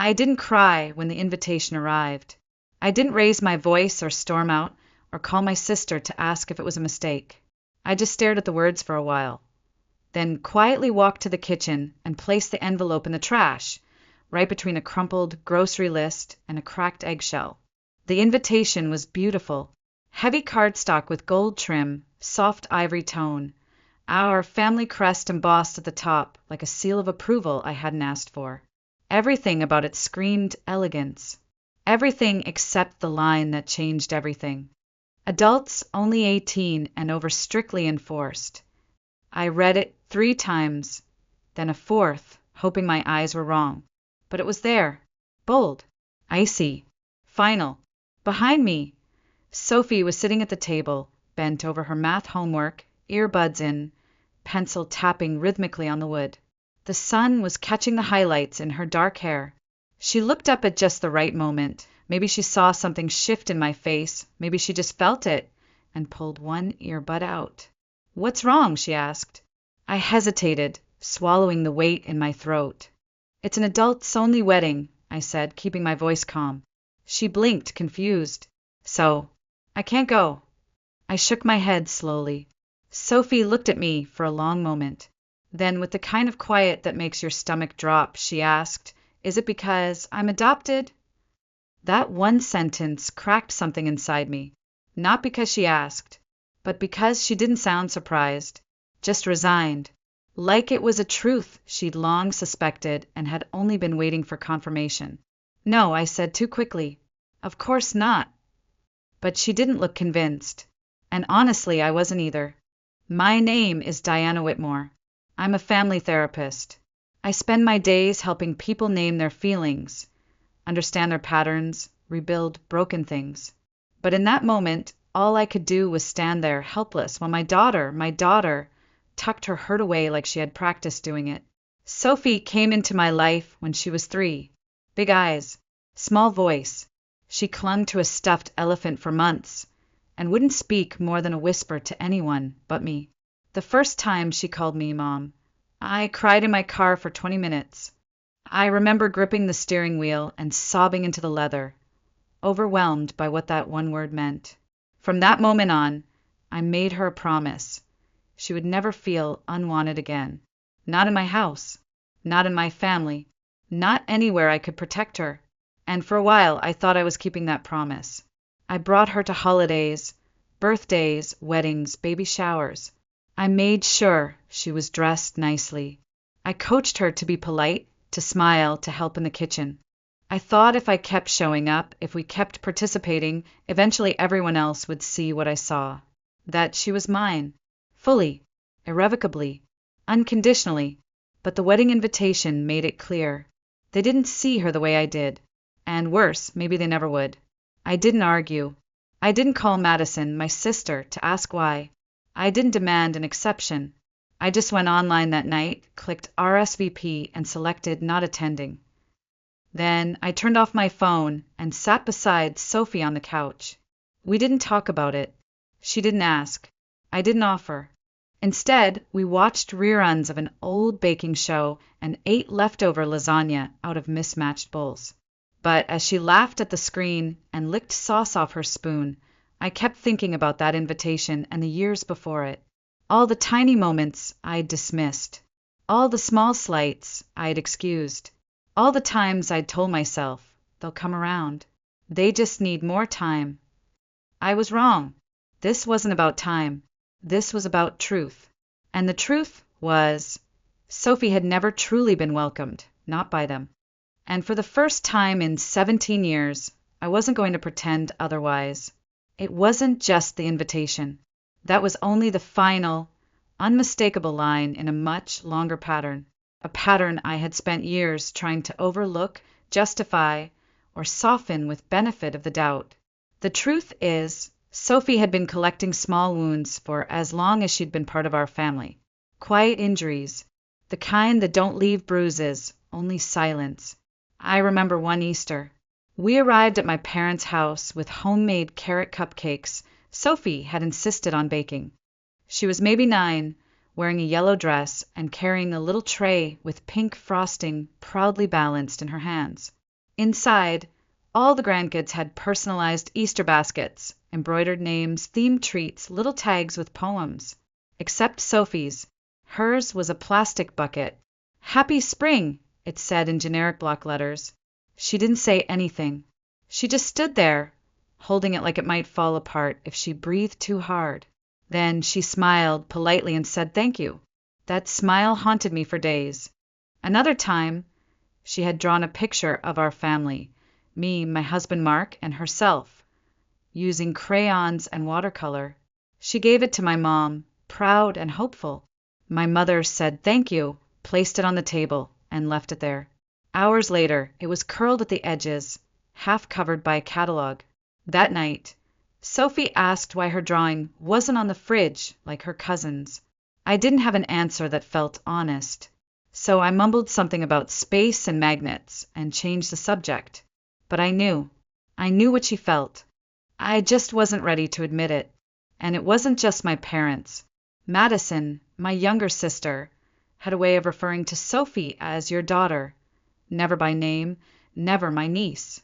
I didn't cry when the invitation arrived. I didn't raise my voice or storm out or call my sister to ask if it was a mistake. I just stared at the words for a while, then quietly walked to the kitchen and placed the envelope in the trash, right between a crumpled grocery list and a cracked eggshell. The invitation was beautiful. Heavy cardstock with gold trim, soft ivory tone, our family crest embossed at the top like a seal of approval I hadn't asked for. Everything about it screamed elegance. Everything except the line that changed everything. Adults only 18 and over strictly enforced. I read it 3 times, then a 4th, hoping my eyes were wrong. But it was there, bold, icy, final. Behind me, Sophie was sitting at the table, bent over her math homework, earbuds in, pencil tapping rhythmically on the wood. The sun was catching the highlights in her dark hair. She looked up at just the right moment. Maybe she saw something shift in my face, maybe she just felt it, and pulled one earbud out. "What's wrong?" she asked. I hesitated, swallowing the weight in my throat. "It's an adults-only wedding," I said, keeping my voice calm. She blinked, confused. "So, I can't go." I shook my head slowly. Sophie looked at me for a long moment. Then, with the kind of quiet that makes your stomach drop, she asked, "Is it because I'm adopted?" That one sentence cracked something inside me. Not because she asked, but because she didn't sound surprised, just resigned, like it was a truth she'd long suspected and had only been waiting for confirmation. "No," I said too quickly. "Of course not." But she didn't look convinced. And honestly, I wasn't either. My name is Diana Whitmore. I'm a family therapist. I spend my days helping people name their feelings, understand their patterns, rebuild broken things. But in that moment, all I could do was stand there helpless while my daughter, tucked her hurt away like she had practiced doing it. Sophie came into my life when she was 3. Big eyes, small voice. She clung to a stuffed elephant for months and wouldn't speak more than a whisper to anyone but me. The first time she called me Mom, I cried in my car for 20 minutes. I remember gripping the steering wheel and sobbing into the leather, overwhelmed by what that one word meant. From that moment on, I made her a promise. She would never feel unwanted again. Not in my house, not in my family, not anywhere I could protect her. And for a while, I thought I was keeping that promise. I brought her to holidays, birthdays, weddings, baby showers. I made sure she was dressed nicely. I coached her to be polite, to smile, to help in the kitchen. I thought if I kept showing up, if we kept participating, eventually everyone else would see what I saw. That she was mine. Fully, irrevocably, unconditionally. But the wedding invitation made it clear. They didn't see her the way I did. And worse, maybe they never would. I didn't argue. I didn't call Madison, my sister, to ask why. I didn't demand an exception. I just went online that night, clicked RSVP, and selected not attending. Then I turned off my phone and sat beside Sophie on the couch. We didn't talk about it. She didn't ask. I didn't offer. Instead, we watched reruns of an old baking show and ate leftover lasagna out of mismatched bowls. But as she laughed at the screen and licked sauce off her spoon, I kept thinking about that invitation and the years before it. All the tiny moments I'd dismissed. All the small slights I'd excused. All the times I'd told myself, they'll come around. They just need more time. I was wrong. This wasn't about time. This was about truth. And the truth was, Sophie had never truly been welcomed, not by them. And for the first time in 17 years, I wasn't going to pretend otherwise. It wasn't just the invitation. That was only the final, unmistakable line in a much longer pattern. A pattern I had spent years trying to overlook, justify, or soften with benefit of the doubt. The truth is, Sophie had been collecting small wounds for as long as she'd been part of our family. Quiet injuries, the kind that don't leave bruises, only silence. I remember one Easter. We arrived at my parents' house with homemade carrot cupcakes Sophie had insisted on baking. She was maybe 9, wearing a yellow dress and carrying a little tray with pink frosting proudly balanced in her hands. Inside, all the grandkids had personalized Easter baskets, embroidered names, themed treats, little tags with poems. Except Sophie's. Hers was a plastic bucket. "Happy Spring," it said in generic block letters. She didn't say anything. She just stood there, holding it like it might fall apart if she breathed too hard. Then she smiled politely and said thank you. That smile haunted me for days. Another time, she had drawn a picture of our family, me, my husband Mark, and herself, using crayons and watercolor. She gave it to my mom, proud and hopeful. My mother said thank you, placed it on the table, and left it there. Hours later, it was curled at the edges, half covered by a catalog. That night, Sophie asked why her drawing wasn't on the fridge like her cousin's. I didn't have an answer that felt honest, so I mumbled something about space and magnets and changed the subject. But I knew what she felt. I just wasn't ready to admit it. And it wasn't just my parents. Madison, my younger sister, had a way of referring to Sophie as your daughter, never by name, never my niece.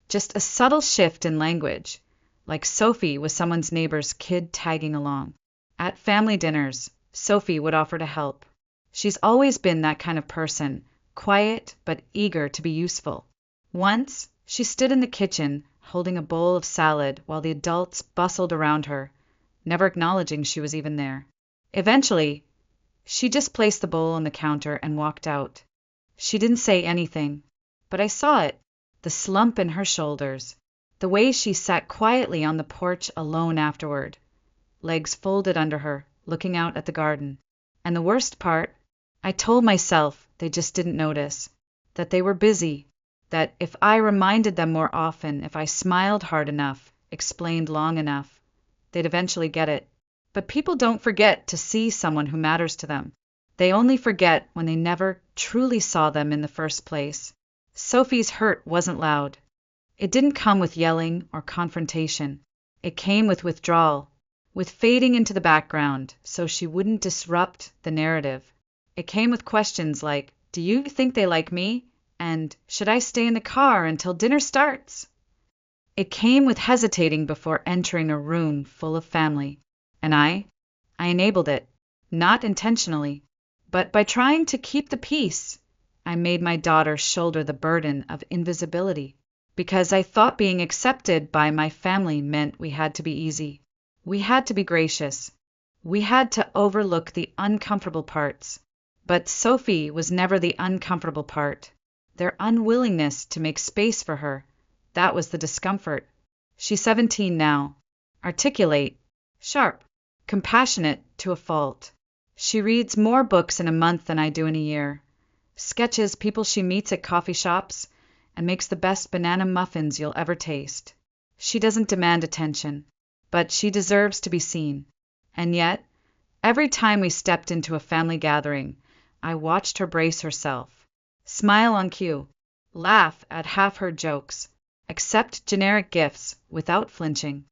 Just a subtle shift in language, like Sophie was someone's neighbor's kid tagging along. At family dinners, Sophie would offer to help. She's always been that kind of person, quiet but eager to be useful. Once, she stood in the kitchen holding a bowl of salad while the adults bustled around her, never acknowledging she was even there. Eventually, she just placed the bowl on the counter and walked out. She didn't say anything, but I saw it, the slump in her shoulders, the way she sat quietly on the porch alone afterward, legs folded under her, looking out at the garden. And the worst part, I told myself they just didn't notice, that they were busy, that if I reminded them more often, if I smiled hard enough, explained long enough, they'd eventually get it. But people don't forget to see someone who matters to them. They only forget when they never truly saw them in the first place. Sophie's hurt wasn't loud. It didn't come with yelling or confrontation. It came with withdrawal, with fading into the background so she wouldn't disrupt the narrative. It came with questions like, "Do you think they like me?" and "Should I stay in the car until dinner starts?" It came with hesitating before entering a room full of family. And I enabled it, not intentionally, but by trying to keep the peace. I made my daughter shoulder the burden of invisibility, because I thought being accepted by my family meant we had to be easy. We had to be gracious. We had to overlook the uncomfortable parts. But Sophie was never the uncomfortable part. Their unwillingness to make space for her, that was the discomfort. She's 17 now, articulate, sharp, compassionate to a fault. She reads more books in a month than I do in a year, sketches people she meets at coffee shops, and makes the best banana muffins you'll ever taste. She doesn't demand attention, but she deserves to be seen. And yet, every time we stepped into a family gathering, I watched her brace herself, smile on cue, laugh at half-heard jokes, accept generic gifts without flinching.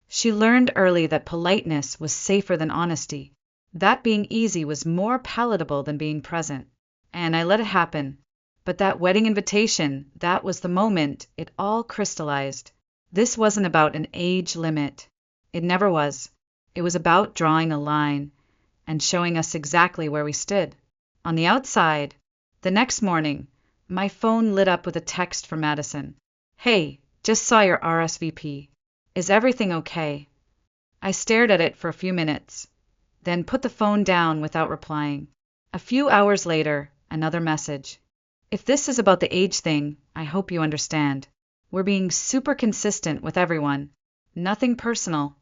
She learned early that politeness was safer than honesty, that being easy was more palatable than being present. And I let it happen. But that wedding invitation, that was the moment it all crystallized. This wasn't about an age limit. It never was. It was about drawing a line and showing us exactly where we stood. On the outside, the next morning, my phone lit up with a text from Madison. "Hey, just saw your RSVP. Is everything okay?" I stared at it for a few minutes, then put the phone down without replying. A few hours later, another message. "If this is about the age thing, I hope you understand. We're being super consistent with everyone. Nothing personal.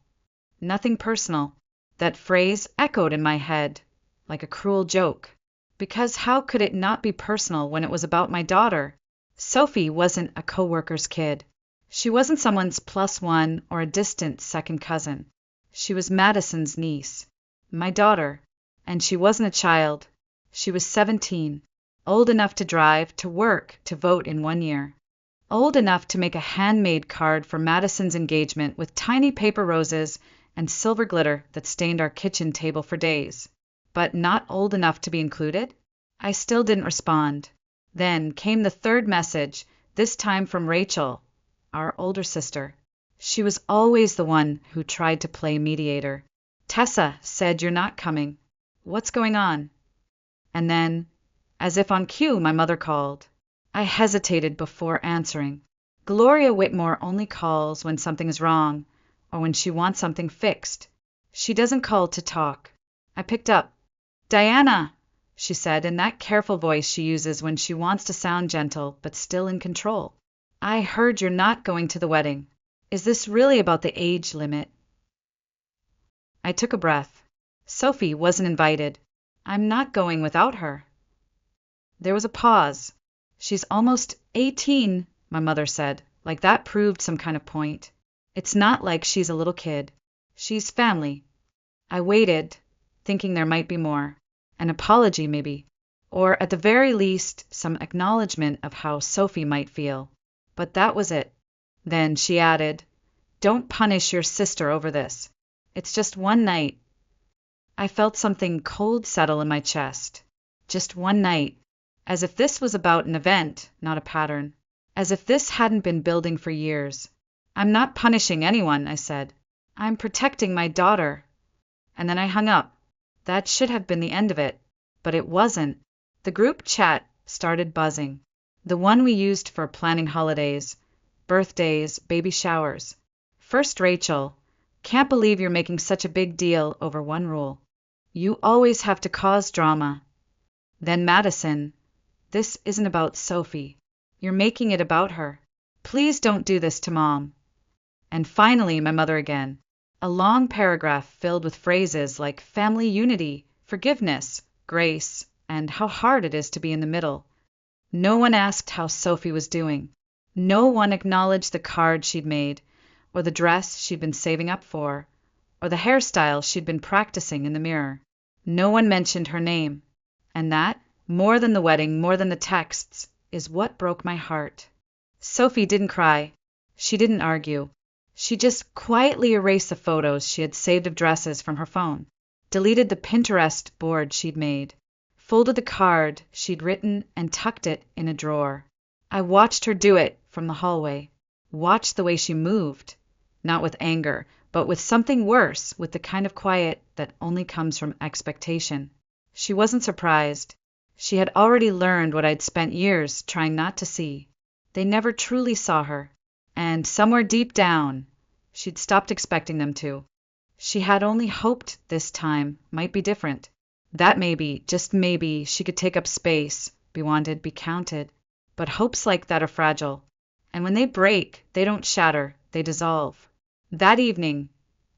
Nothing personal." That phrase echoed in my head like a cruel joke. Because how could it not be personal when it was about my daughter? Sophie wasn't a coworker's kid. She wasn't someone's +1 or a distant second cousin. She was Madison's niece, my daughter, and she wasn't a child. She was 17, old enough to drive, to work, to vote in 1 year. Old enough to make a handmade card for Madison's engagement with tiny paper roses and silver glitter that stained our kitchen table for days. But not old enough to be included? I still didn't respond. Then came the third message, this time from Rachel, our older sister. She was always the one who tried to play mediator. Tessa said, "You're not coming. What's going on?" And then, as if on cue, my mother called. I hesitated before answering. Gloria Whitmore only calls when something is wrong, or when she wants something fixed. She doesn't call to talk. I picked up. "Diana," she said in that careful voice she uses when she wants to sound gentle but still in control. "I heard you're not going to the wedding. Is this really about the age limit?" I took a breath. Sophie wasn't invited. I'm not going without her. There was a pause. "She's almost 18, my mother said, like that proved some kind of point. "It's not like she's a little kid. She's family." I waited, thinking there might be more. An apology, maybe. Or, at the very least, some acknowledgement of how Sophie might feel. But that was it. Then she added, "Don't punish your sister over this. It's just one night." I felt something cold settle in my chest. Just one night. As if this was about an event, not a pattern. As if this hadn't been building for years. "I'm not punishing anyone," I said. "I'm protecting my daughter." And then I hung up. That should have been the end of it. But it wasn't. The group chat started buzzing. The one we used for planning holidays, birthdays, baby showers. First Rachel, "Can't believe you're making such a big deal over one rule. You always have to cause drama." Then Madison, "This isn't about Sophie. You're making it about her. Please don't do this to Mom." And finally my mother again. A long paragraph filled with phrases like family unity, forgiveness, grace, and how hard it is to be in the middle. No one asked how Sophie was doing. No one acknowledged the card she'd made, or the dress she'd been saving up for, or the hairstyle she'd been practicing in the mirror. No one mentioned her name. And that, more than the wedding, more than the texts, is what broke my heart. Sophie didn't cry. She didn't argue. She just quietly erased the photos she had saved of dresses from her phone, deleted the Pinterest board she'd made, folded the card she'd written and tucked it in a drawer. I watched her do it from the hallway, watched the way she moved, not with anger, but with something worse, with the kind of quiet that only comes from expectation. She wasn't surprised. She had already learned what I'd spent years trying not to see. They never truly saw her. And somewhere deep down, she'd stopped expecting them to. She had only hoped this time might be different. That maybe, just maybe, she could take up space, be wanted, be counted. But hopes like that are fragile. And when they break, they don't shatter, they dissolve. That evening,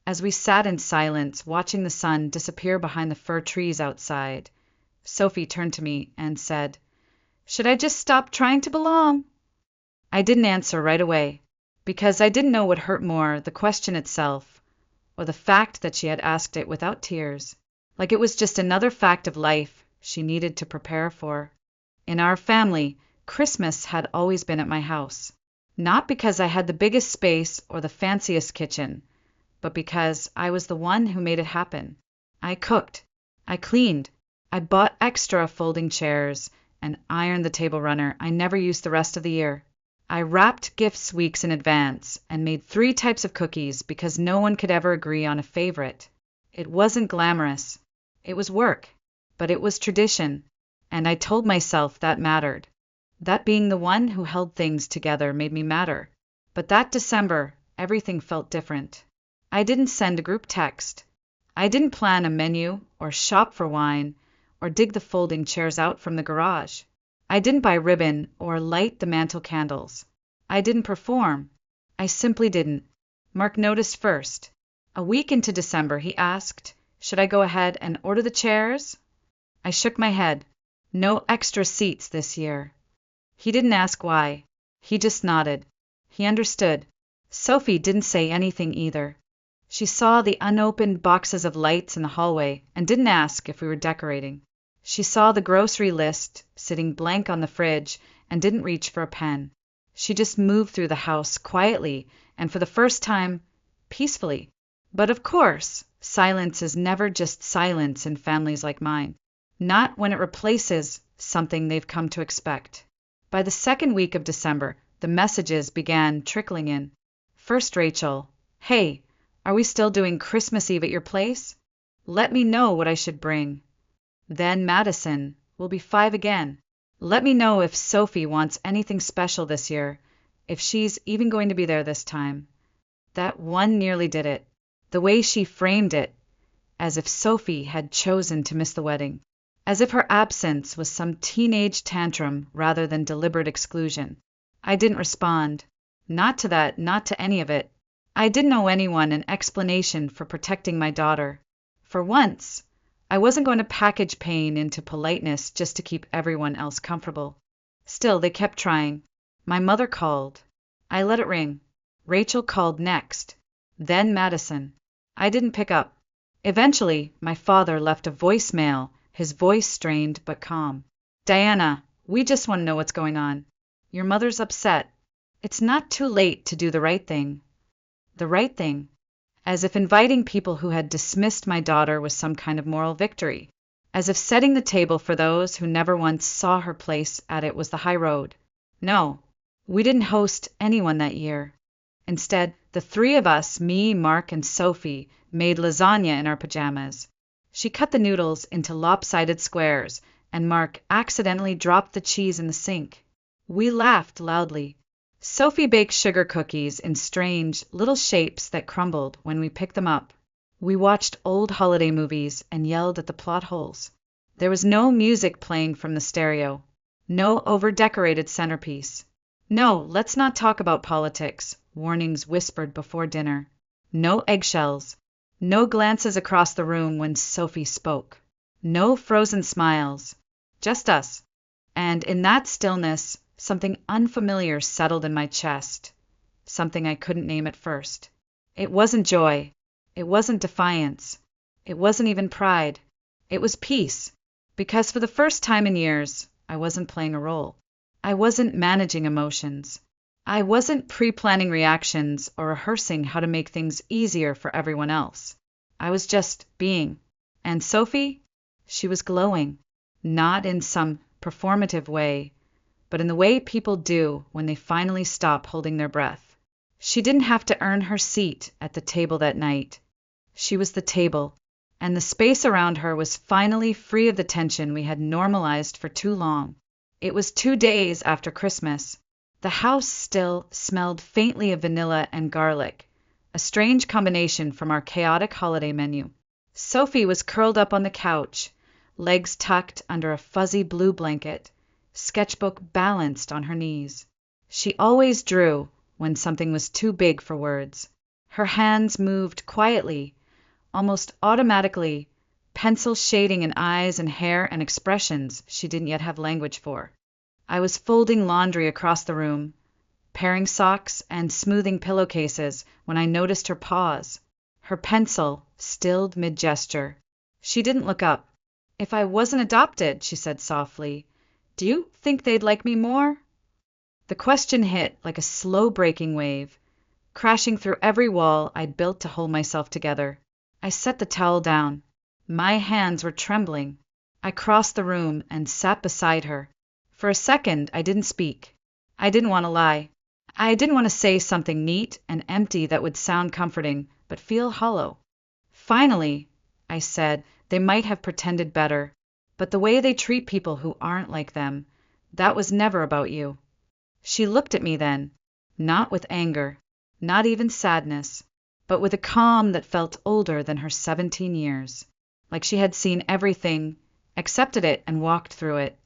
as we sat in silence, watching the sun disappear behind the fir trees outside, Sophie turned to me and said, "Should I just stop trying to belong?" I didn't answer right away, because I didn't know what hurt more, the question itself, or the fact that she had asked it without tears, like it was just another fact of life she needed to prepare for. In our family, Christmas had always been at my house, not because I had the biggest space or the fanciest kitchen, but because I was the one who made it happen. I cooked, I cleaned, I bought extra folding chairs and ironed the table runner I never used the rest of the year. I wrapped gifts weeks in advance and made 3 types of cookies because no one could ever agree on a favorite. It wasn't glamorous. It was work, but it was tradition, and I told myself that mattered. That being the one who held things together made me matter. But that December, everything felt different. I didn't send a group text. I didn't plan a menu or shop for wine or dig the folding chairs out from the garage. I didn't buy ribbon or light the mantel candles. I didn't perform. I simply didn't. Mark noticed first. A week into December, he asked, "Should I go ahead and order the chairs?" I shook my head. No extra seats this year. He didn't ask why. He just nodded. He understood. Sophie didn't say anything either. She saw the unopened boxes of lights in the hallway and didn't ask if we were decorating. She saw the grocery list sitting blank on the fridge and didn't reach for a pen. She just moved through the house quietly and for the first time, peacefully. But of course, silence is never just silence in families like mine. Not when it replaces something they've come to expect. By the second week of December, the messages began trickling in. First Rachel, "Hey, are we still doing Christmas Eve at your place? Let me know what I should bring." Then Madison, "We'll be 5 again. Let me know if Sophie wants anything special this year, if she's even going to be there this time." That one nearly did it. The way she framed it, as if Sophie had chosen to miss the wedding. As if her absence was some teenage tantrum rather than deliberate exclusion. I didn't respond. Not to that, not to any of it. I didn't owe anyone an explanation for protecting my daughter. For once, I wasn't going to package pain into politeness just to keep everyone else comfortable. Still, they kept trying. My mother called. I let it ring. Rachel called next. Then Madison. I didn't pick up. Eventually, my father left a voicemail, his voice strained but calm. "Diana, we just want to know what's going on. Your mother's upset. It's not too late to do the right thing." The right thing. As if inviting people who had dismissed my daughter was some kind of moral victory. As if setting the table for those who never once saw her place at it was the high road. No, we didn't host anyone that year. Instead, the 3 of us, me, Mark, and Sophie, made lasagna in our pajamas. She cut the noodles into lopsided squares, and Mark accidentally dropped the cheese in the sink. We laughed loudly. Sophie baked sugar cookies in strange, little shapes that crumbled when we picked them up. We watched old holiday movies and yelled at the plot holes. There was no music playing from the stereo. No over-decorated centerpiece. "No, let's not talk about politics," warnings whispered before dinner. No eggshells. No glances across the room when Sophie spoke. No frozen smiles. Just us. And in that stillness, something unfamiliar settled in my chest. Something I couldn't name at first. It wasn't joy. It wasn't defiance. It wasn't even pride. It was peace. Because for the first time in years, I wasn't playing a role. I wasn't managing emotions. I wasn't pre-planning reactions or rehearsing how to make things easier for everyone else. I was just being. And Sophie? She was glowing. Not in some performative way, but in the way people do when they finally stop holding their breath. She didn't have to earn her seat at the table that night. She was the table, and the space around her was finally free of the tension we had normalized for too long. It was 2 days after Christmas. The house still smelled faintly of vanilla and garlic, a strange combination from our chaotic holiday menu. Sophie was curled up on the couch, legs tucked under a fuzzy blue blanket, sketchbook balanced on her knees. She always drew when something was too big for words. Her hands moved quietly, almost automatically, pencil shading in eyes and hair and expressions she didn't yet have language for. I was folding laundry across the room, pairing socks and smoothing pillowcases when I noticed her pause, her pencil stilled mid-gesture. She didn't look up. "If I wasn't adopted," she said softly, "do you think they'd like me more?" The question hit like a slow-breaking wave, crashing through every wall I'd built to hold myself together. I set the towel down. My hands were trembling. I crossed the room and sat beside her. For a second, I didn't speak. I didn't want to lie. I didn't want to say something neat and empty that would sound comforting, but feel hollow. "Finally," I said, "they might have pretended better, but the way they treat people who aren't like them, that was never about you." She looked at me then, not with anger, not even sadness, but with a calm that felt older than her 17 years, like she had seen everything, accepted it, and walked through it.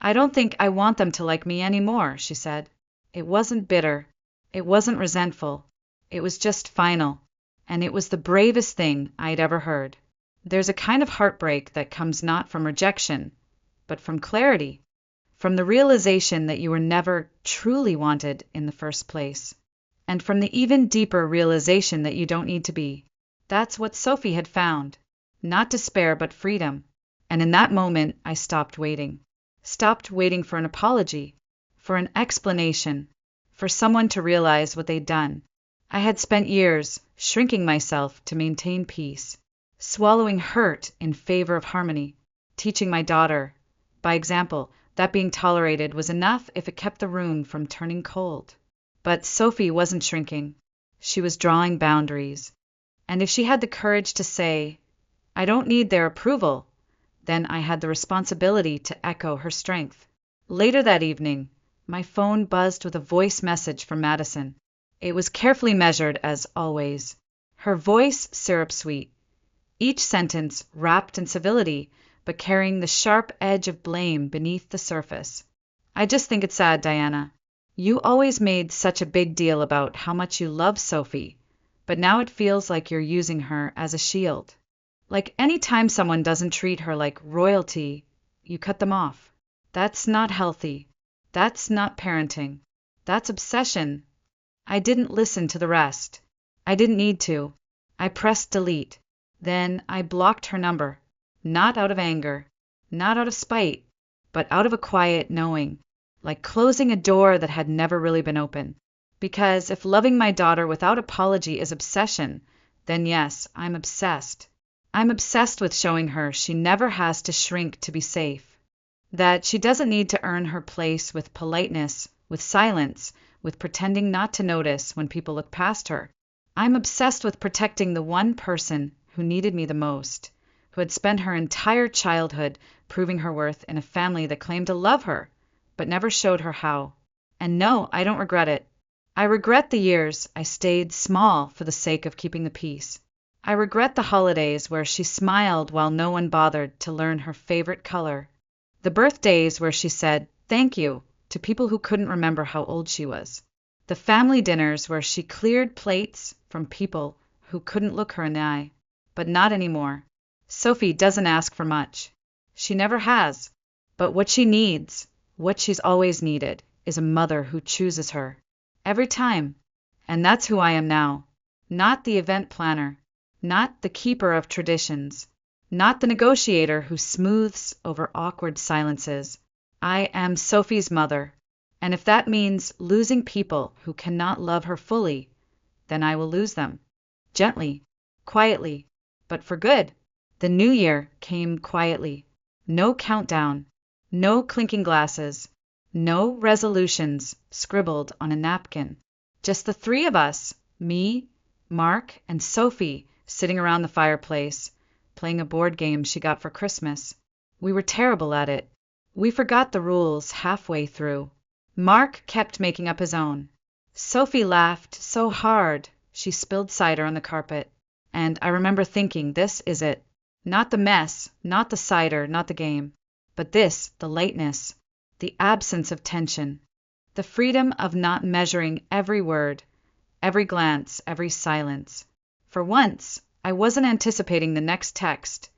"I don't think I want them to like me anymore," she said. It wasn't bitter. It wasn't resentful. It was just final. And it was the bravest thing I'd ever heard. There's a kind of heartbreak that comes not from rejection, but from clarity, from the realization that you were never truly wanted in the first place, and from the even deeper realization that you don't need to be. That's what Sophie had found. Not despair, but freedom. And in that moment, I stopped waiting. Stopped waiting for an apology, for an explanation, for someone to realize what they'd done. I had spent years shrinking myself to maintain peace, swallowing hurt in favor of harmony, teaching my daughter, by example, that being tolerated was enough if it kept the room from turning cold. But Sophie wasn't shrinking. She was drawing boundaries. And if she had the courage to say, "I don't need their approval," then I had the responsibility to echo her strength. Later that evening, my phone buzzed with a voice message from Madison. It was carefully measured, as always. Her voice syrup-sweet. Each sentence wrapped in civility, but carrying the sharp edge of blame beneath the surface. "I just think it's sad, Diana. You always made such a big deal about how much you love Sophie, but now it feels like you're using her as a shield. Like any time someone doesn't treat her like royalty, you cut them off. That's not healthy. That's not parenting. That's obsession." I didn't listen to the rest. I didn't need to. I pressed delete. Then I blocked her number. Not out of anger, not out of spite, but out of a quiet knowing, like closing a door that had never really been open. Because if loving my daughter without apology is obsession, then yes, I'm obsessed. I'm obsessed with showing her she never has to shrink to be safe. That she doesn't need to earn her place with politeness, with silence, with pretending not to notice when people look past her. I'm obsessed with protecting the one person who needed me the most, who had spent her entire childhood proving her worth in a family that claimed to love her, but never showed her how. And no, I don't regret it. I regret the years I stayed small for the sake of keeping the peace. I regret the holidays where she smiled while no one bothered to learn her favorite color. The birthdays where she said thank you to people who couldn't remember how old she was. The family dinners where she cleared plates from people who couldn't look her in the eye. But not anymore. Sophie doesn't ask for much. She never has. But what she needs, what she's always needed, is a mother who chooses her. Every time. And that's who I am now. Not the event planner. Not the keeper of traditions. Not the negotiator who smooths over awkward silences. I am Sophie's mother. And if that means losing people who cannot love her fully, then I will lose them. Gently, quietly, but for good. The new year came quietly. No countdown. No clinking glasses. No resolutions scribbled on a napkin. Just the three of us, me, Mark, and Sophie, sitting around the fireplace, playing a board game she got for Christmas. We were terrible at it. We forgot the rules halfway through. Mark kept making up his own. Sophie laughed so hard she spilled cider on the carpet. And I remember thinking, this is it. Not the mess, not the cider, not the game, but this, the lightness, the absence of tension, the freedom of not measuring every word, every glance, every silence. For once, I wasn't anticipating the next text,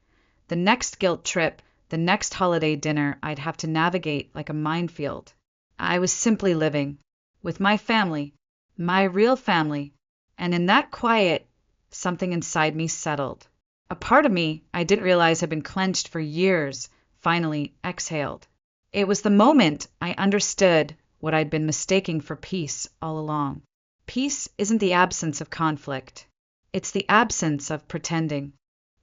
the next guilt trip, the next holiday dinner I'd have to navigate like a minefield. I was simply living, with my family, my real family, and in that quiet, something inside me settled. A part of me I didn't realize had been clenched for years finally exhaled. It was the moment I understood what I'd been mistaking for peace all along. Peace isn't the absence of conflict. It's the absence of pretending.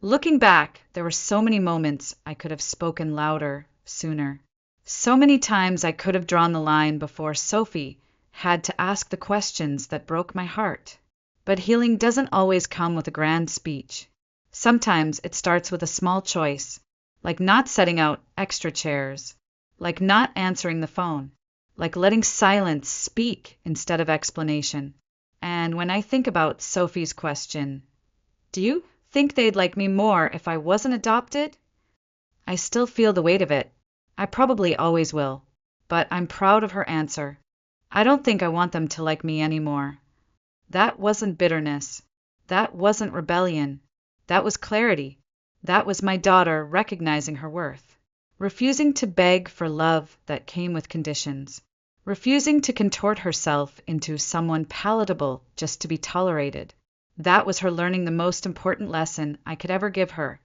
Looking back, there were so many moments I could have spoken louder, sooner. So many times I could have drawn the line before Sophie had to ask the questions that broke my heart. But healing doesn't always come with a grand speech. Sometimes it starts with a small choice, like not setting out extra chairs, like not answering the phone, like letting silence speak instead of explanation. And when I think about Sophie's question, "Do you think they'd like me more if I wasn't adopted?" I still feel the weight of it. I probably always will. But I'm proud of her answer. I don't think I want them to like me anymore. That wasn't bitterness. That wasn't rebellion. That was clarity. That was my daughter recognizing her worth. Refusing to beg for love that came with conditions. Refusing to contort herself into someone palatable just to be tolerated. That was her learning the most important lesson I could ever give her.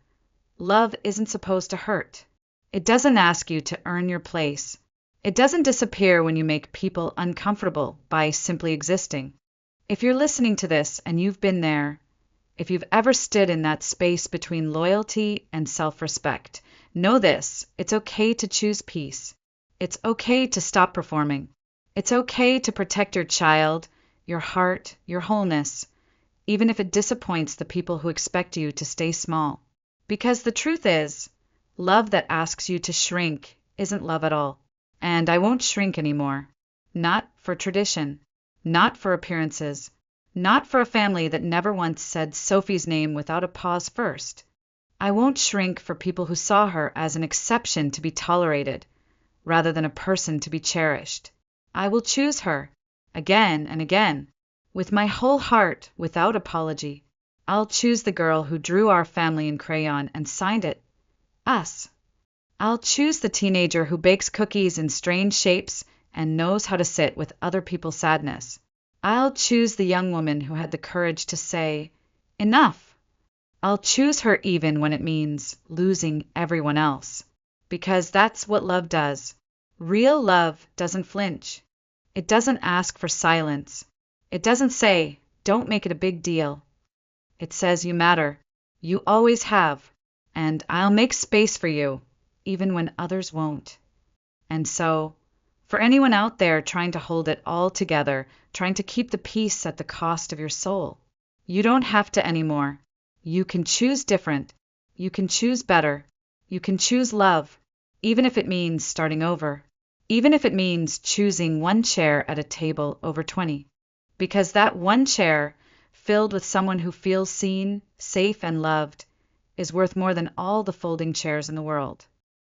Love isn't supposed to hurt. It doesn't ask you to earn your place. It doesn't disappear when you make people uncomfortable by simply existing. If you're listening to this and you've been there, if you've ever stood in that space between loyalty and self-respect, know this: it's okay to choose peace. It's okay to stop performing. It's okay to protect your child, your heart, your wholeness, even if it disappoints the people who expect you to stay small. Because the truth is, love that asks you to shrink isn't love at all. And I won't shrink anymore. Not for tradition, not for appearances, not for a family that never once said Sophie's name without a pause first. I won't shrink for people who saw her as an exception to be tolerated, rather than a person to be cherished. I will choose her, again and again, with my whole heart, without apology. I'll choose the girl who drew our family in crayon and signed it, us. I'll choose the teenager who bakes cookies in strange shapes and knows how to sit with other people's sadness. I'll choose the young woman who had the courage to say, enough. I'll choose her even when it means losing everyone else. Because that's what love does. Real love doesn't flinch. It doesn't ask for silence. It doesn't say, don't make it a big deal. It says you matter. You always have. And I'll make space for you, even when others won't. And so, for anyone out there trying to hold it all together, trying to keep the peace at the cost of your soul, you don't have to anymore. You can choose different. You can choose better. You can choose love, even if it means starting over. Even if it means choosing one chair at a table over 20. Because that one chair, filled with someone who feels seen, safe, and loved, is worth more than all the folding chairs in the world.